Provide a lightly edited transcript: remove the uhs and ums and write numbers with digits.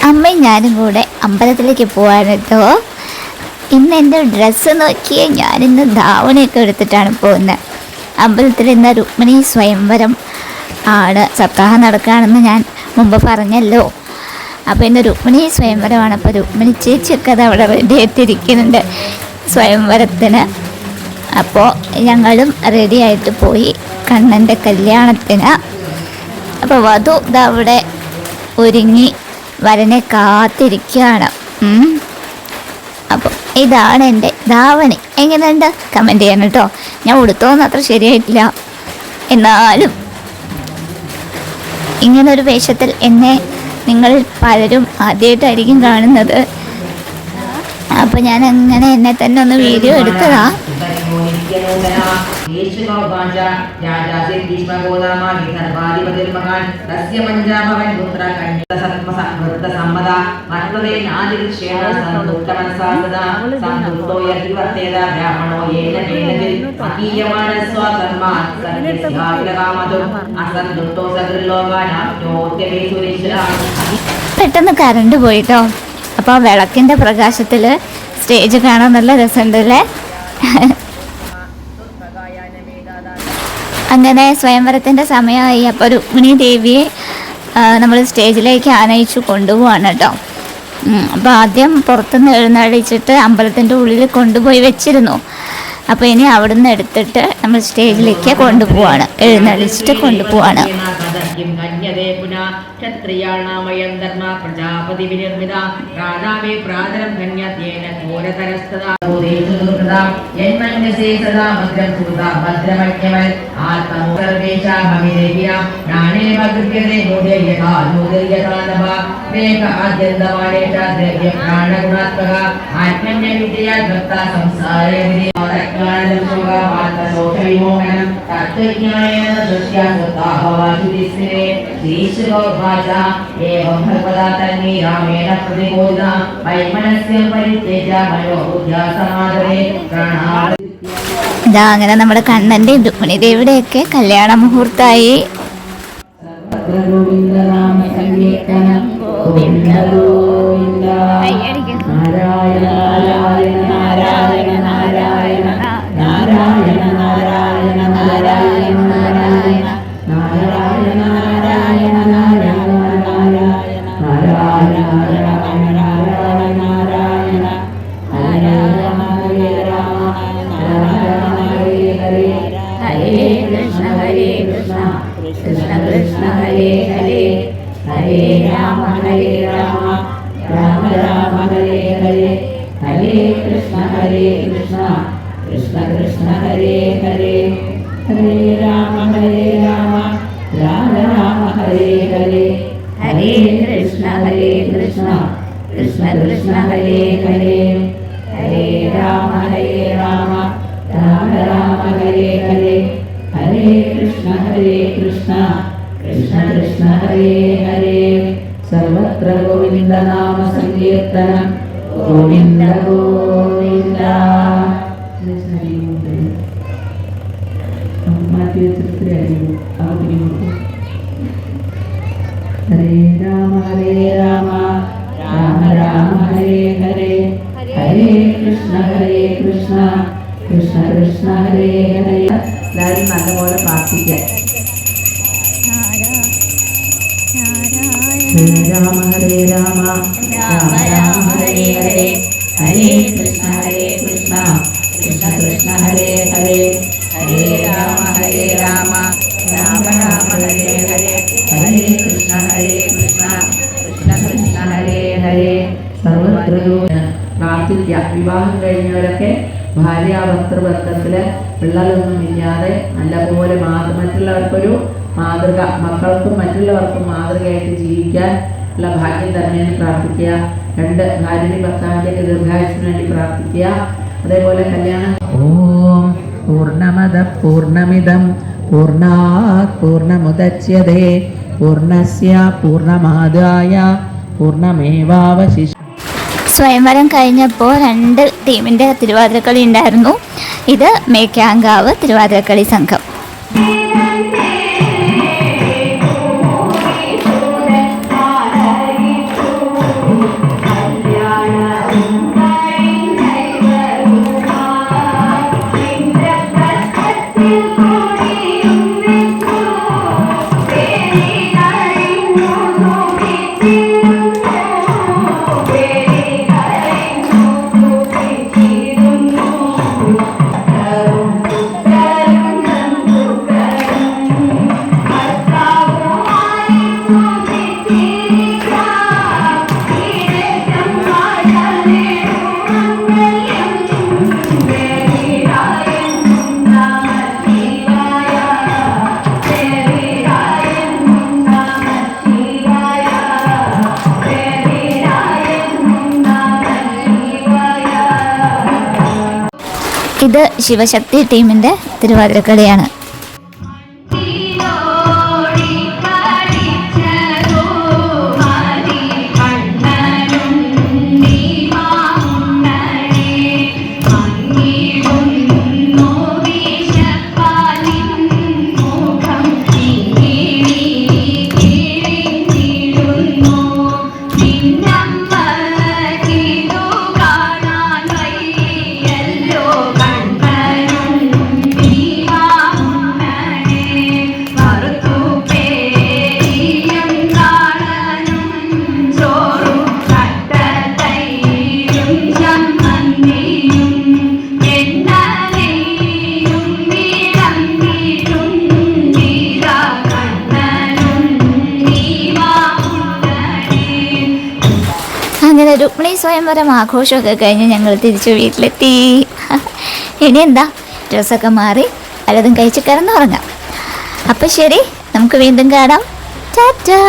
അമ്മയും ഞാനും കൂടെ അമ്പലത്തിലേക്ക് പോകാൻ കേട്ടോ. ഇന്ന് എൻ്റെ ഡ്രസ്സ് നോക്കിയേ, ഞാനിന്ന് ധാവണിയൊക്കെ എടുത്തിട്ടാണ് പോകുന്നത്. അമ്പലത്തിൽ ഇന്ന് രുക്മിണി സ്വയംവരം ആണ്, സപ്താഹം നടക്കുകയാണെന്ന് ഞാൻ മുമ്പ് പറഞ്ഞല്ലോ. അപ്പോൾ ഇന്ന് രുക്മിണി സ്വയംവരമാണ്. അപ്പോൾ രുക്മിണി ചേച്ചിയൊക്കെ അത് അവിടെ റെഡി ആയിട്ടിരിക്കുന്നുണ്ട് സ്വയംവരത്തിന്. അപ്പോൾ ഞങ്ങളും റെഡി ആയിട്ട് പോയി കണ്ണൻ്റെ കല്യാണത്തിന്. അപ്പോൾ വധു ഇതവിടെ ഒരുങ്ങി വരനെ കാത്തിരിക്കുകയാണ്. അപ്പോൾ ഇതാണ് എൻ്റെ ധാവണി. എങ്ങനെയുണ്ട് കമൻറ്റ് ചെയ്യണം കേട്ടോ. ഞാൻ ഉടുത്തോന്ന് അത്ര ശരിയായിട്ടില്ല, എന്നാലും ഇങ്ങനൊരു വേഷത്തിൽ എന്നെ നിങ്ങൾ പലരും ആദ്യമായിട്ടായിരിക്കും കാണുന്നത്. അപ്പോൾ ഞാൻ അങ്ങനെ എന്നെ തന്നെ ഒന്ന് വീഡിയോ എടുത്തതാ. പെട്ടെന്ന് കറണ്ട് പോയിട്ടോ. അപ്പോൾ ആ വിളക്കിൻ്റെ പ്രകാശത്തിൽ സ്റ്റേജ് കാണാൻ നല്ല രസമുണ്ടല്ലേ. അങ്ങനെ സ്വയംവരത്തിൻ്റെ സമയമായി. അപ്പോൾ രുക്മിണി ദേവിയെ നമ്മൾ സ്റ്റേജിലേക്ക് ആനയിച്ചു കൊണ്ടുപോവാണ് കേട്ടോ. അപ്പോൾ ആദ്യം പുറത്തുനിന്ന് എഴുന്നള്ളിച്ചിട്ട് അമ്പലത്തിൻ്റെ ഉള്ളിൽ കൊണ്ടുപോയി വെച്ചിരുന്നു. അപ്പോൾ ഇനി അവിടുന്ന് എടുത്തിട്ട് നമ്മൾ സ്റ്റേജിലേക്ക് കൊണ്ടുപോവാണ്, എഴുന്നള്ളിച്ചിട്ട് കൊണ്ടുപോവാണ്. ഇതാ അങ്ങനെ നമ്മുടെ കണ്ണന്റെയും രുക്മിണി ദേവിയുടെയൊക്കെ കല്യാണ മുഹൂർത്തമായി. സർവത്ര ഗോവിന്ദ നാമ സങ്കീർത്തനം. ഗോവിന്ദ ഗോവിന്ദ. ഹരേ രാമ രാമ രാമ ഹരേ ഹരേ, ഹരേ കൃഷ്ണ കൃഷ്ണ കൃഷ്ണ ഹരേ ഹരേ. എല്ലാവരും നല്ലപോലെ പ്രാർത്ഥിക്കാം. ഹരേ രാമ രാമ രാമ ഹരേ ഹരേ, ഹരേ കൃഷ്ണ കൃഷ്ണ കൃഷ്ണ ഹരേ ഹരേ, ഹരേ രാമ രാമ രാമ ഹരേ ഹരേ, ഹരേ കൃഷ്ണ കൃഷ്ണ കൃഷ്ണ ഹരേ ഹരേ. സർവത്ര പ്രാർത്ഥിക്കുക. വിവാഹം കഴിഞ്ഞവരൊക്കെ ഭാര്യാഭർത്തൃബന്ധത്തിൽ പിള്ളേരൊന്നും ഇല്ലാതെ നല്ലപോലെ മറ്റുള്ളവർക്കൊരു മാതൃക, മക്കൾക്കും മറ്റുള്ളവർക്കും മാതൃകയായിട്ട് ജീവിക്കാൻ ഉള്ള ഭാഗ്യം തരണമെന്ന് പ്രാർത്ഥിക്കുക. രണ്ട് ഭാര്യയുടെ ഭർത്താവിൻ്റെ ദീർഘായുസിന് വേണ്ടി പ്രാർത്ഥിക്കുക. അതേപോലെ കല്യാണം. ഓം പൂർണ്ണമദ പൂർണ്ണമിദം പൂർണ്ണാത് പൂർണ്ണമുദച്യതേ പൂർണ്ണസ്യ പൂർണ്ണമാദായ പൂർണ്ണമേവാവശിഷ്യതേ. സ്വയംവരം കഴിഞ്ഞപ്പോൾ 2 ടീമിൻ്റെ തിരുവാതിരക്കളി ഉണ്ടായിരുന്നു. ഇത് മേക്കാങ്കാവ് തിരുവാതിരക്കളി സംഘം. ഇത് ശിവശക്തി ടീമിൻ്റെ തിരുവാതിരക്കളിയാണ്. അങ്ങനെ രുക്മിണി സ്വയംവരം ആഘോഷമൊക്കെ കഴിഞ്ഞ് ഞങ്ങൾ തിരിച്ചു വീട്ടിലെത്തി. ഇനി എന്താ, ഡ്രസ്സൊക്കെ മാറി പലതും കഴിച്ച് കിടന്നുറങ്ങാം. അപ്പം ശരി, നമുക്ക് വീണ്ടും കാണാം. ടാറ്റാ.